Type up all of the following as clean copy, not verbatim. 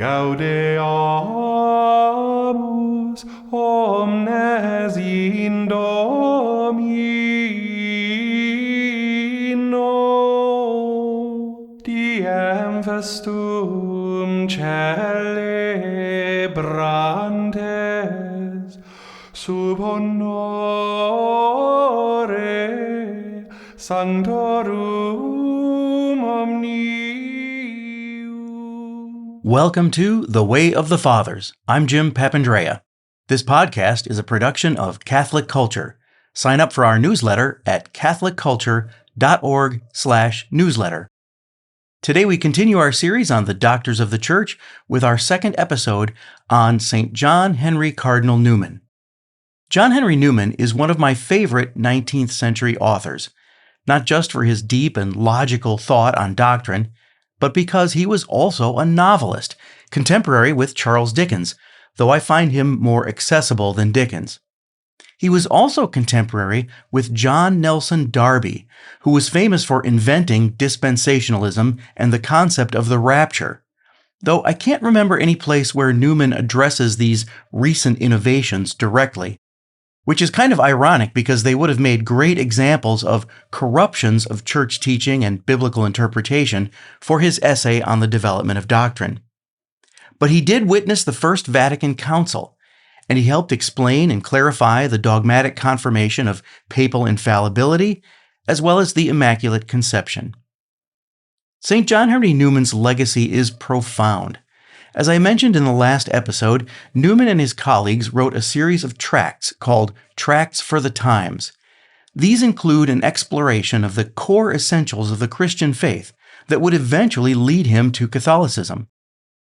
Gaudeamus omnes in Domino, diem festum celebrantes, sub honore sanctorum omnium. Welcome to The Way of the Fathers. I'm Jim Papandrea. This podcast is a production of Catholic Culture. Sign up for our newsletter at catholicculture.org/newsletter. Today we continue our series on the Doctors of the Church with our second episode on St. John Henry Cardinal Newman. John Henry Newman is one of my favorite 19th century authors, not just for his deep and logical thought on doctrine, but because he was also a novelist, contemporary with Charles Dickens, though I find him more accessible than Dickens. He was also contemporary with John Nelson Darby, who was famous for inventing dispensationalism and the concept of the rapture, though I can't remember any place where Newman addresses these recent innovations directly, which is kind of ironic because they would have made great examples of corruptions of church teaching and biblical interpretation for his essay on the development of doctrine. But he did witness the First Vatican Council, and he helped explain and clarify the dogmatic confirmation of papal infallibility, as well as the Immaculate Conception. St. John Henry Newman's legacy is profound. As I mentioned in the last episode, Newman and his colleagues wrote a series of tracts called Tracts for the Times. These include an exploration of the core essentials of the Christian faith that would eventually lead him to Catholicism.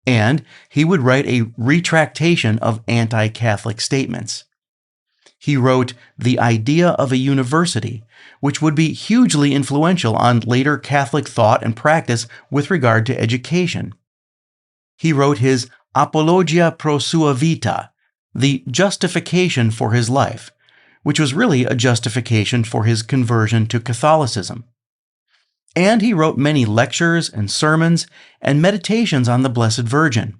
And he would write a retractation of anti-Catholic statements. He wrote The Idea of a University, which would be hugely influential on later Catholic thought and practice with regard to education. He wrote his Apologia pro sua vita, the justification for his life, which was really a justification for his conversion to Catholicism. And he wrote many lectures and sermons and meditations on the Blessed Virgin.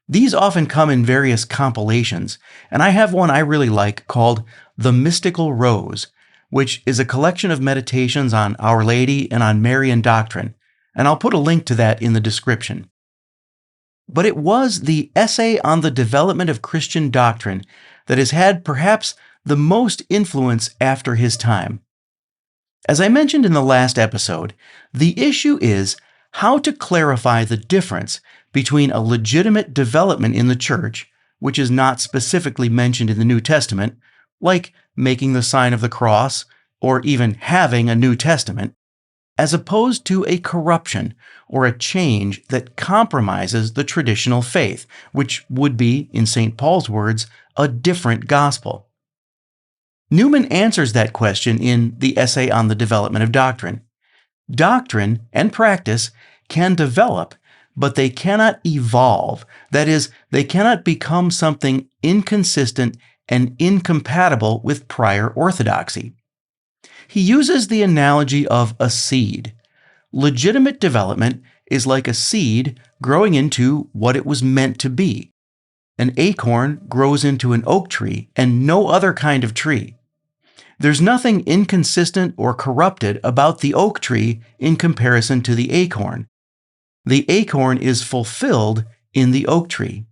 These often come in various compilations, and I have one I really like called The Mystical Rose, which is a collection of meditations on Our Lady and on Marian doctrine, and I'll put a link to that in the description. But it was the essay on the development of Christian doctrine that has had perhaps the most influence after his time. As I mentioned in the last episode, the issue is how to clarify the difference between a legitimate development in the Church, which is not specifically mentioned in the New Testament, like making the sign of the cross or even having a New Testament, as opposed to a corruption or a change that compromises the traditional faith, which would be, in St. Paul's words, a different gospel. Newman answers that question in the essay on the development of doctrine. Doctrine and practice can develop, but they cannot evolve. That is, they cannot become something inconsistent and incompatible with prior orthodoxy. He uses the analogy of a seed. Legitimate development is like a seed growing into what it was meant to be. An acorn grows into an oak tree and no other kind of tree. There's nothing inconsistent or corrupted about the oak tree in comparison to the acorn. The acorn is fulfilled in the oak tree.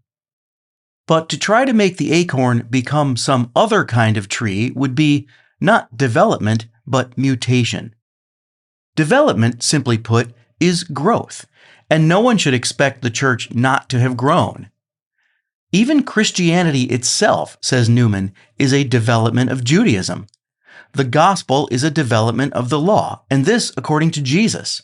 But to try to make the acorn become some other kind of tree would be not development, but mutation. Development, simply put, is growth, and no one should expect the Church not to have grown. Even Christianity itself, says Newman, is a development of Judaism. The gospel is a development of the law, and this according to Jesus.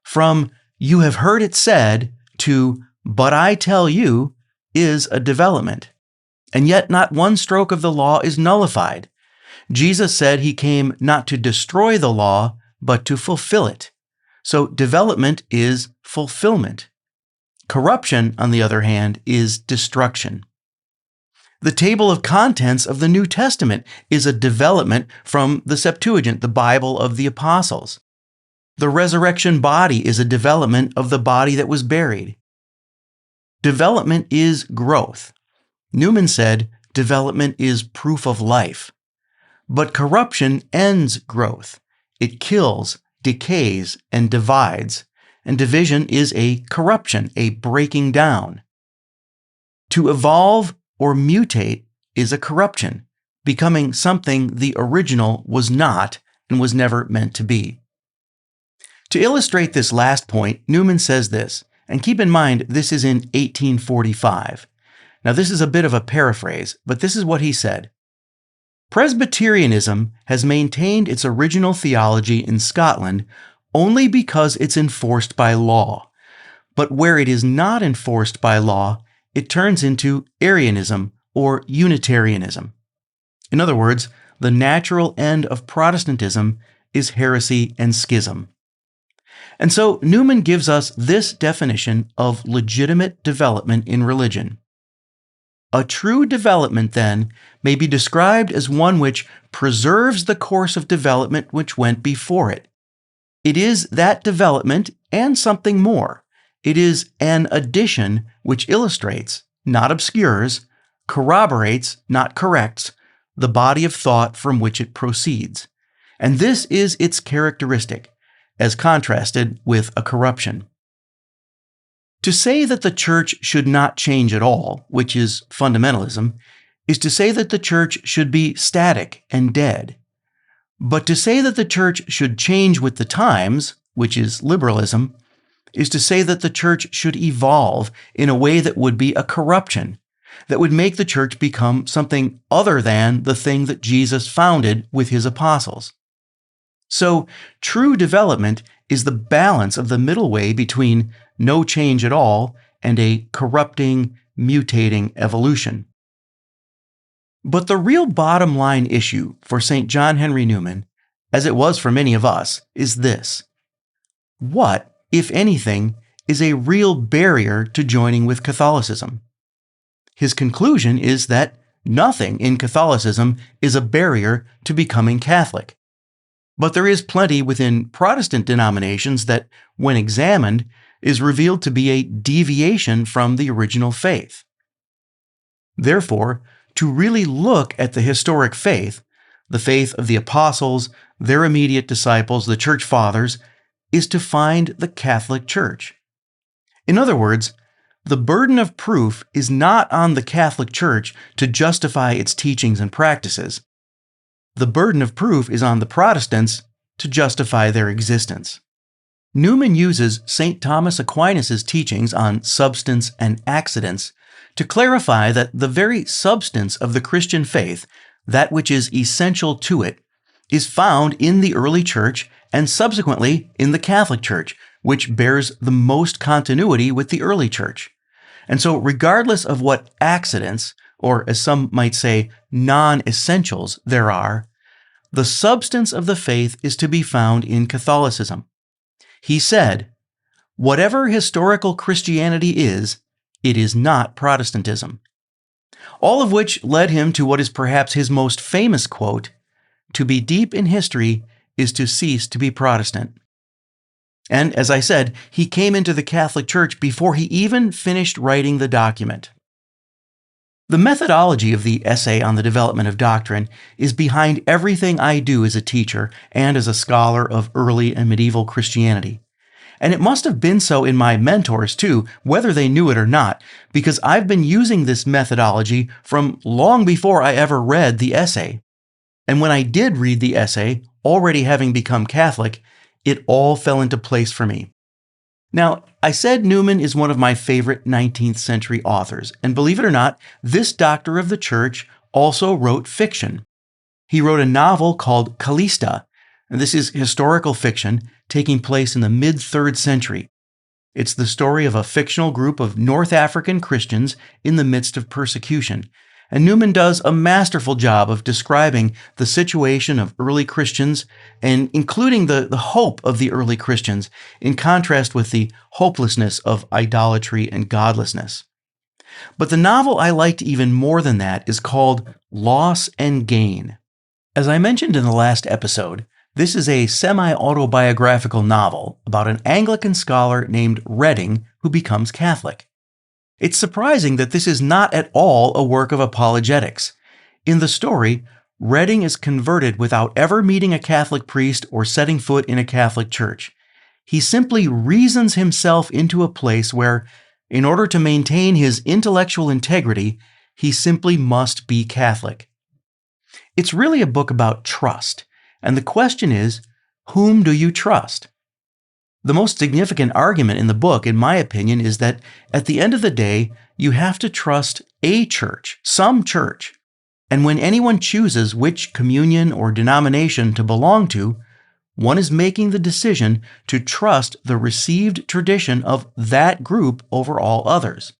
From "you have heard it said" to "but I tell you" is a development. And yet not one stroke of the law is nullified. Jesus said he came not to destroy the law, but to fulfill it. So development is fulfillment. Corruption, on the other hand, is destruction. The table of contents of the New Testament is a development from the Septuagint, the Bible of the Apostles. The resurrection body is a development of the body that was buried. development is growth. Newman said, development is proof of life. But corruption ends growth. It kills, decays, and divides. And division is a corruption, a breaking down. To evolve or mutate is a corruption, becoming something the original was not and was never meant to be. To illustrate this last point, Newman says this, and keep in mind this is in 1845. Now this is a bit of a paraphrase, but this is what he said. Presbyterianism has maintained its original theology in Scotland only because it's enforced by law. But where it is not enforced by law, it turns into Arianism or Unitarianism. In other words, the natural end of Protestantism is heresy and schism. And so Newman gives us this definition of legitimate development in religion. A true development, then, may be described as one which preserves the course of development which went before it. It is that development and something more. It is an addition which illustrates, not obscures, corroborates, not corrects, the body of thought from which it proceeds. And this is its characteristic, as contrasted with a corruption. To say that the church should not change at all, which is fundamentalism, is to say that the church should be static and dead. But to say that the church should change with the times, which is liberalism, is to say that the church should evolve in a way that would be a corruption, that would make the church become something other than the thing that Jesus founded with his apostles. So, true development is the balance of the middle way between no change at all and a corrupting, mutating evolution. But the real bottom line issue for St. John Henry Newman, as it was for many of us, is this. What, if anything, is a real barrier to joining with Catholicism? His conclusion is that nothing in Catholicism is a barrier to becoming Catholic. But there is plenty within Protestant denominations that, when examined, is revealed to be a deviation from the original faith. Therefore, to really look at the historic faith, the faith of the apostles, their immediate disciples, the church fathers, is to find the Catholic Church. In other words, the burden of proof is not on the Catholic Church to justify its teachings and practices. The burden of proof is on the Protestants to justify their existence. Newman uses St. Thomas Aquinas' teachings on substance and accidents to clarify that the very substance of the Christian faith, that which is essential to it, is found in the early church and subsequently in the Catholic Church, which bears the most continuity with the early church. And so regardless of what accidents, or as some might say, non-essentials there are, the substance of the faith is to be found in Catholicism. He said, whatever historical Christianity is, it is not Protestantism. All of which led him to what is perhaps his most famous quote, "To be deep in history is to cease to be Protestant." And as I said, he came into the Catholic Church before he even finished writing the document. The methodology of the Essay on the Development of Doctrine is behind everything I do as a teacher and as a scholar of early and medieval Christianity. And it must have been so in my mentors too, whether they knew it or not, because I've been using this methodology from long before I ever read the essay. And when I did read the essay, already having become Catholic, it all fell into place for me. Now, I said Newman is one of my favorite 19th century authors, and believe it or not, this doctor of the church also wrote fiction. He wrote a novel called Callista, and this is historical fiction taking place in the mid-3rd century. It's the story of a fictional group of North African Christians in the midst of persecution, and Newman does a masterful job of describing the situation of early Christians and including the hope of the early Christians in contrast with the hopelessness of idolatry and godlessness. But the novel I liked even more than that is called Loss and Gain. As I mentioned in the last episode, this is a semi-autobiographical novel about an Anglican scholar named Redding who becomes Catholic. It's surprising that this is not at all a work of apologetics. In the story, Redding is converted without ever meeting a Catholic priest or setting foot in a Catholic church. He simply reasons himself into a place where, in order to maintain his intellectual integrity, he simply must be Catholic. It's really a book about trust, and the question is, whom do you trust? The most significant argument in the book, in my opinion, is that at the end of the day, you have to trust a church, some church. And when anyone chooses which communion or denomination to belong to, one is making the decision to trust the received tradition of that group over all others.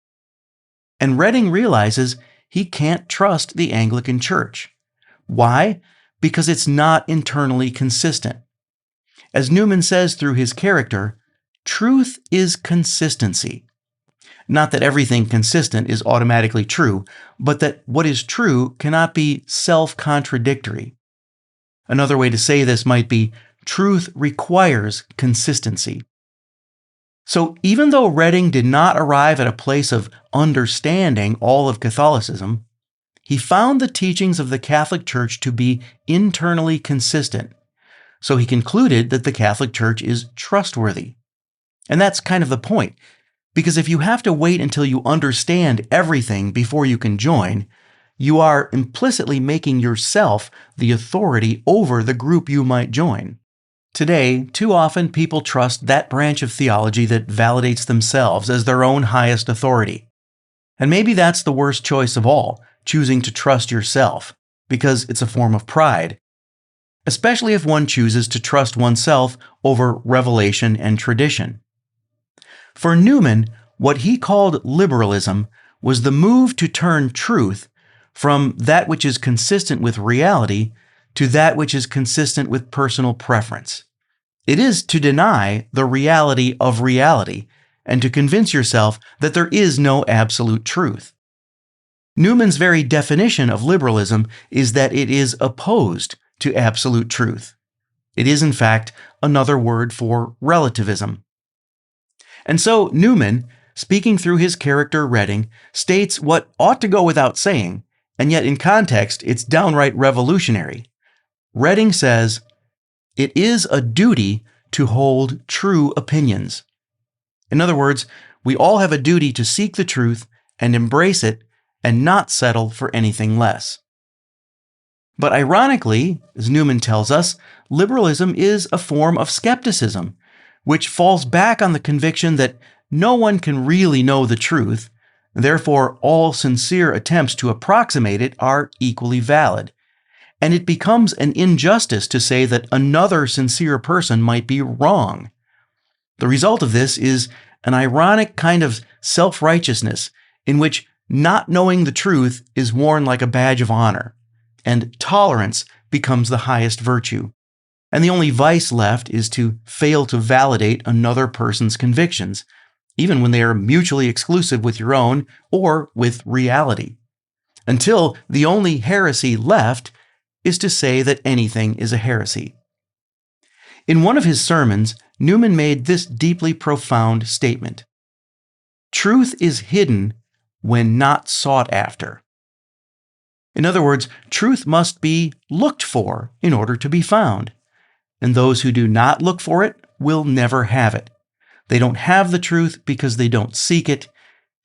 And Redding realizes he can't trust the Anglican Church. Why? Because it's not internally consistent. As Newman says through his character, truth is consistency. Not that everything consistent is automatically true, but that what is true cannot be self-contradictory. Another way to say this might be, truth requires consistency. So even though Redding did not arrive at a place of understanding all of Catholicism, he found the teachings of the Catholic Church to be internally consistent. So he concluded that the Catholic Church is trustworthy. And that's kind of the point, because if you have to wait until you understand everything before you can join, you are implicitly making yourself the authority over the group you might join. Today, too often people trust that branch of theology that validates themselves as their own highest authority. And maybe that's the worst choice of all, choosing to trust yourself, because it's a form of pride. Especially if one chooses to trust oneself over revelation and tradition. For Newman, what he called liberalism was the move to turn truth from that which is consistent with reality to that which is consistent with personal preference. It is to deny the reality of reality and to convince yourself that there is no absolute truth. Newman's very definition of liberalism is that it is opposed to absolute truth. It is, in fact, another word for relativism. And so Newman, speaking through his character Redding, states what ought to go without saying, and yet in context it's downright revolutionary. Redding says, "It is a duty to hold true opinions." In other words, we all have a duty to seek the truth and embrace it and not settle for anything less. But ironically, as Newman tells us, liberalism is a form of skepticism, which falls back on the conviction that no one can really know the truth, therefore all sincere attempts to approximate it are equally valid. And it becomes an injustice to say that another sincere person might be wrong. The result of this is an ironic kind of self-righteousness in which not knowing the truth is worn like a badge of honor, and tolerance becomes the highest virtue. And the only vice left is to fail to validate another person's convictions, even when they are mutually exclusive with your own or with reality. Until the only heresy left is to say that anything is a heresy. In one of his sermons, Newman made this deeply profound statement: "Truth is hidden when not sought after." In other words, truth must be looked for in order to be found. And those who do not look for it will never have it. They don't have the truth because they don't seek it,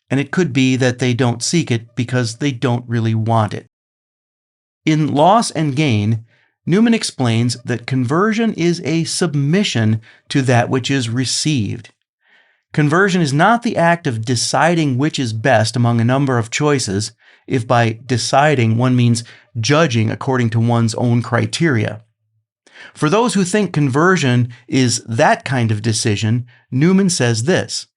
and it could be that they don't seek it because they don't really want it. In Loss and Gain, Newman explains that conversion is a submission to that which is received. Conversion is not the act of deciding which is best among a number of choices, if by deciding one means judging according to one's own criteria. For those who think conversion is that kind of decision, Newman says this: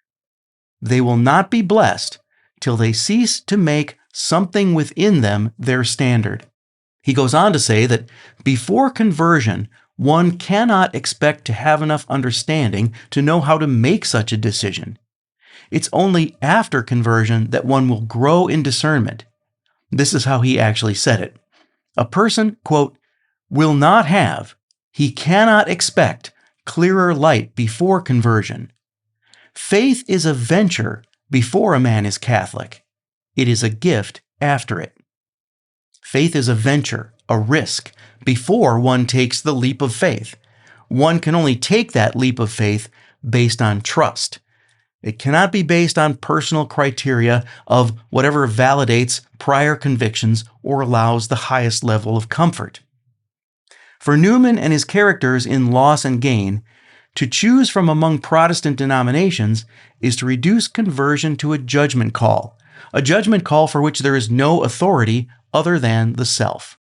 "They will not be blessed till they cease to make something within them their standard." He goes on to say that before conversion, one cannot expect to have enough understanding to know how to make such a decision. It's only after conversion that one will grow in discernment. This is how he actually said it. A person, quote, "will not have, he cannot expect clearer light before conversion. Faith is a venture before a man is Catholic. It is a gift after it. Faith is a venture, a risk, before one takes the leap of faith. One can only take that leap of faith based on trust. It cannot be based on personal criteria of whatever validates prior convictions or allows the highest level of comfort. For Newman and his characters in Loss and Gain, to choose from among Protestant denominations is to reduce conversion to a judgment call for which there is no authority other than the self.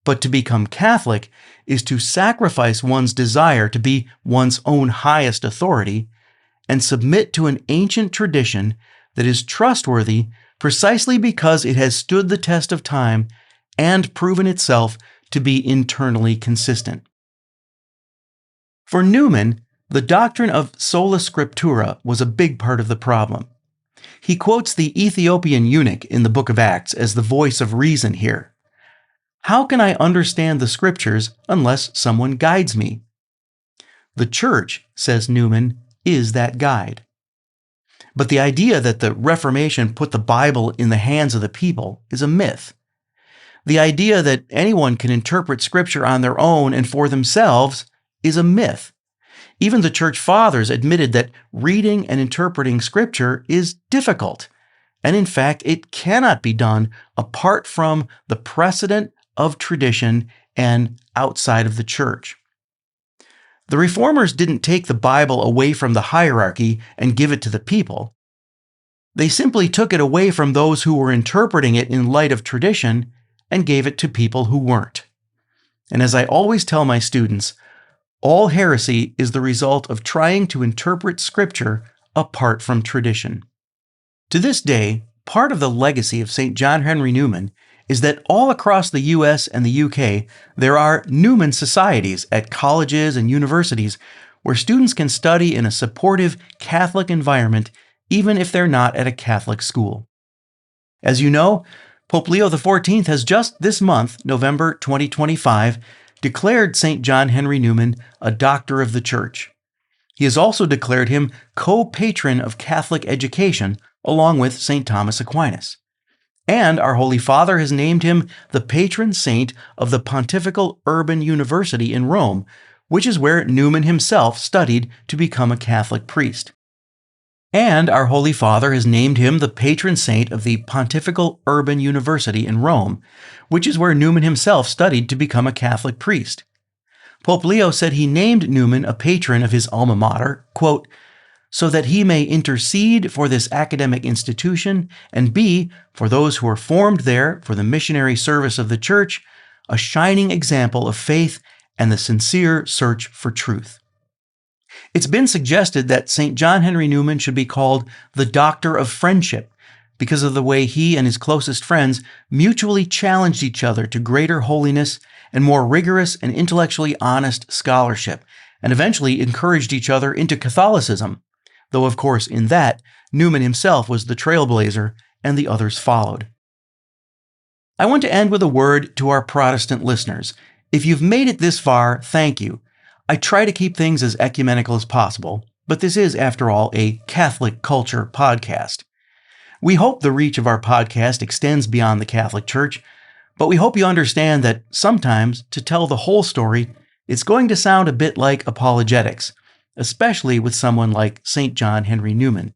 But to become Catholic is to sacrifice one's desire to be one's own highest authority and submit to an ancient tradition that is trustworthy precisely because it has stood the test of time and proven itself to be internally consistent. For Newman, the doctrine of sola scriptura was a big part of the problem. He quotes the Ethiopian eunuch in the book of Acts as the voice of reason here. How can I understand the scriptures unless someone guides me? The church, says Newman, is that guide. But the idea that the Reformation put the Bible in the hands of the people is a myth. The idea that anyone can interpret Scripture on their own and for themselves is a myth. Even the Church Fathers admitted that reading and interpreting Scripture is difficult, and in fact, it cannot be done apart from the precedent of tradition and outside of the Church. The Reformers didn't take the Bible away from the hierarchy and give it to the people. They simply took it away from those who were interpreting it in light of tradition and gave it to people who weren't. And as I always tell my students, all heresy is the result of trying to interpret Scripture apart from tradition. To this day, part of the legacy of St. John Henry Newman is that all across the US and the UK, there are Newman societies at colleges and universities where students can study in a supportive Catholic environment even if they're not at a Catholic school. As you know, Pope Leo XIV has just this month, November 2025, declared St. John Henry Newman a Doctor of the Church. He has also declared him co-patron of Catholic education, along with St. Thomas Aquinas. And our Holy Father has named him the patron saint of the Pontifical Urban University in Rome, which is where Newman himself studied to become a Catholic priest. And our Holy Father has named him the patron saint of the Pontifical Urban University in Rome, which is where Newman himself studied to become a Catholic priest. Pope Leo said he named Newman a patron of his alma mater, quote, so that he may intercede for this academic institution and be, for those who are formed there for the missionary service of the Church, a shining example of faith and the sincere search for truth. It's been suggested that St. John Henry Newman should be called the Doctor of Friendship because of the way he and his closest friends mutually challenged each other to greater holiness and more rigorous and intellectually honest scholarship, and eventually encouraged each other into Catholicism, though of course in that, Newman himself was the trailblazer and the others followed. I want to end with a word to our Protestant listeners. If you've made it this far, thank you. I try to keep things as ecumenical as possible, but this is, after all, a Catholic culture podcast. We hope the reach of our podcast extends beyond the Catholic Church, but we hope you understand that sometimes, to tell the whole story, it's going to sound a bit like apologetics, especially with someone like St. John Henry Newman.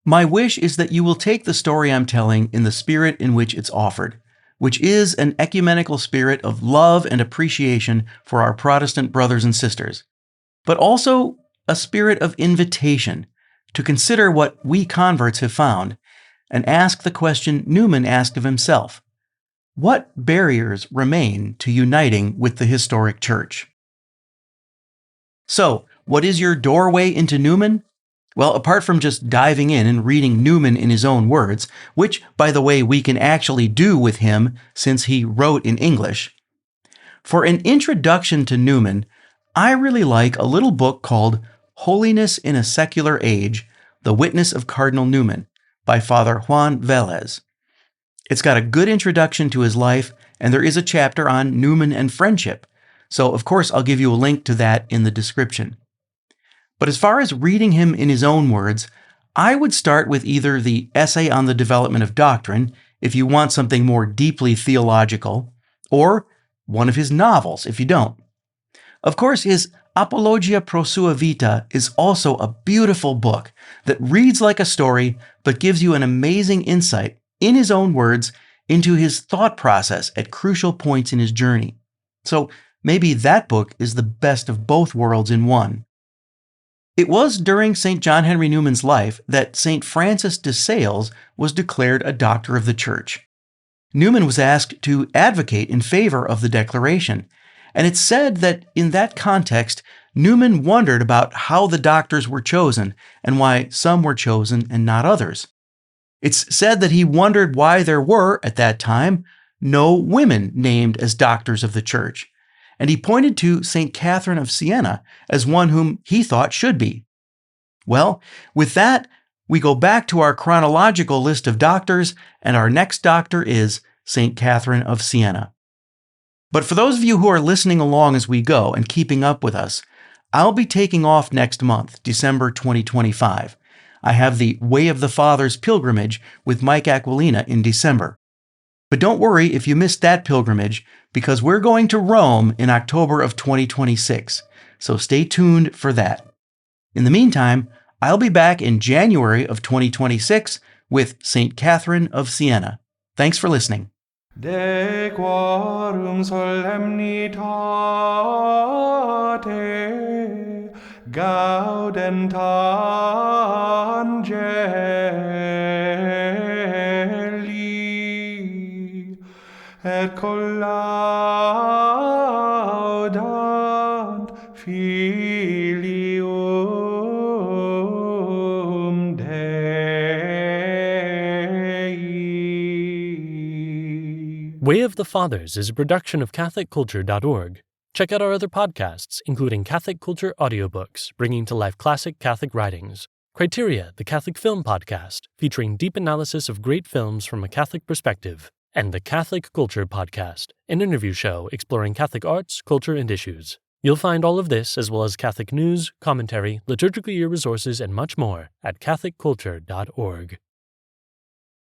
My wish is that you will take the story I'm telling in the spirit in which it's offered, which is an ecumenical spirit of love and appreciation for our Protestant brothers and sisters, but also a spirit of invitation to consider what we converts have found and ask the question Newman asked of himself: what barriers remain to uniting with the historic Church? So, what is your doorway into Newman? Well, apart from just diving in and reading Newman in his own words, which, by the way, we can actually do with him since he wrote in English, for an introduction to Newman, I really like a little book called Holiness in a Secular Age, The Witness of Cardinal Newman, by Father Juan Velez. It's got a good introduction to his life, and there is a chapter on Newman and friendship, so of course I'll give you a link to that in the description. But as far as reading him in his own words, I would start with either the Essay on the Development of Doctrine, if you want something more deeply theological, or one of his novels, if you don't. Of course, his Apologia pro sua vita is also a beautiful book that reads like a story, but gives you an amazing insight, in his own words, into his thought process at crucial points in his journey. So maybe that book is the best of both worlds in one. It was during St. John Henry Newman's life that St. Francis de Sales was declared a doctor of the Church. Newman was asked to advocate in favor of the declaration, and it's said that in that context, Newman wondered about how the doctors were chosen and why some were chosen and not others. It's said that he wondered why there were, at that time, no women named as doctors of the Church, and he pointed to St. Catherine of Siena as one whom he thought should be. Well, with that, we go back to our chronological list of doctors, and our next doctor is St. Catherine of Siena. But for those of you who are listening along as we go and keeping up with us, I'll be taking off next month, December 2025. I have the Way of the Fathers pilgrimage with Mike Aquilina in December. But don't worry if you missed that pilgrimage, because we're going to Rome in October of 2026, so stay tuned for that. In the meantime, I'll be back in January of 2026 with St. Catherine of Siena. Thanks for listening. De quorum solemnitate gaudent angeli et collaudant filium Dei. Way of the Fathers is a production of CatholicCulture.org. Check out our other podcasts, including Catholic Culture audiobooks, bringing to life classic Catholic writings, Criteria, the Catholic Film Podcast, featuring deep analysis of great films from a Catholic perspective, and the Catholic Culture Podcast, an interview show exploring Catholic arts, culture, and issues. You'll find all of this, as well as Catholic news, commentary, liturgical year resources, and much more at CatholicCulture.org.